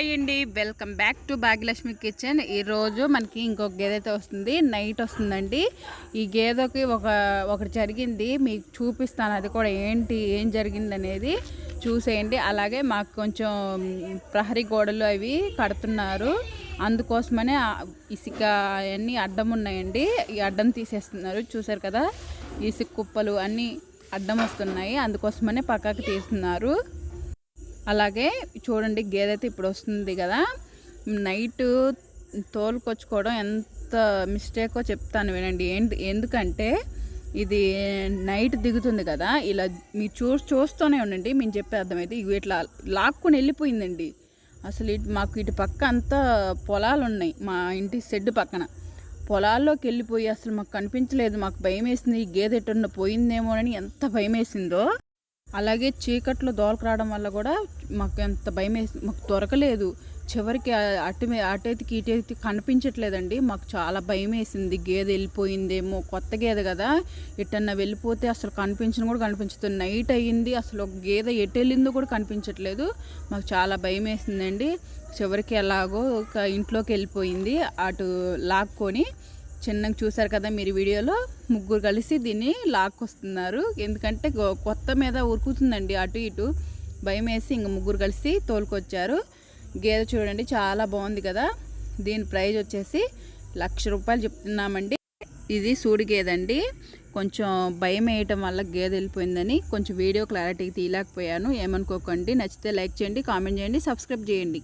Hi అండి, welcome back to Bhagyalakshmi kitchen. ఈరోజు మనకి ఇంకొక గేదె అయితే వస్తుంది, నైట్ వస్తుందండి. ఈ గేదెకి ఒకటి జరిగింది, మీకు చూపిస్తాను. అది కూడా ఏం జరిగింది అనేది చూసేయండి. అలాగే మాకు కొంచెం ప్రహరీ గోడలు అవి కడుతున్నారు, అందుకోసమనే ఇసుక అవన్నీ అడ్డం ఉన్నాయండి. ఈ అడ్డం తీసేస్తున్నారు, చూసారు కదా. ఇసుక కుప్పలు అన్నీ అడ్డం వస్తున్నాయి, అందుకోసమనే పక్కకి తీస్తున్నారు. అలాగే చూడండి, గేదె అయితే ఇప్పుడు వస్తుంది కదా. నైట్ తోలుకొచ్చుకోవడం ఎంత మిస్టేకో చెప్తాను వినండి. ఎందుకంటే ఇది నైట్ దిగుతుంది కదా, ఇలా మీరు చూస్తూనే ఉండండి, మేము చెప్పే అర్థమైతే. ఇట్లా లాక్కుని వెళ్ళిపోయిందండి. అసలు మాకు ఇటు పక్క అంతా పొలాలు ఉన్నాయి, మా ఇంటి షెడ్ పక్కన. పొలాల్లోకి వెళ్ళిపోయి అసలు మాకు కనిపించలేదు. మాకు భయం వేసింది, ఈ గేదె ఎటున్న పోయిందేమోనని ఎంత భయం వేసిందో. అలాగే చీకట్లో దోలకు రావడం వల్ల కూడా మాకు ఎంత భయం వేసి మాకు దొరకలేదు. చివరికి అటైతికి ఇటైతే కనిపించట్లేదండి. మాకు చాలా భయం వేసింది, గేదె వెళ్ళిపోయిందేమో. కొత్త గేదె కదా, ఎటన్నా వెళ్ళిపోతే అసలు కూడా కనిపించదు. నైట్ అయ్యింది, అసలు ఒక గేదె ఎటు వెళ్ళిందో కూడా కనిపించట్లేదు. మాకు చాలా భయం వేసిందండి. చివరికి ఎలాగో ఒక ఇంట్లోకి వెళ్ళిపోయింది, అటు లాక్కొని. చిన్నగా చూసారు కదా మీరు వీడియోలో, ముగ్గురు కలిసి దీన్ని లాక్కొస్తున్నారు. ఎందుకంటే కొత్త మీద ఉరుకుతుందండి అటు ఇటు, భయం వేసి ఇంక ముగ్గురు కలిసి తోలుకొచ్చారు. గేదె చూడండి, చాలా బాగుంది కదా. దీని ప్రైజ్ వచ్చేసి 1,00,000 రూపాయలు చెప్తున్నామండి. ఇది సూడి గేదె అండి. కొంచెం భయం వేయటం వల్ల గేదె వెళ్ళిపోయిందని కొంచెం వీడియో క్లారిటీకి తీయలేకపోయాను, ఏమనుకోకండి. నచ్చితే లైక్ చేయండి, కామెంట్ చేయండి, సబ్స్క్రైబ్ చేయండి.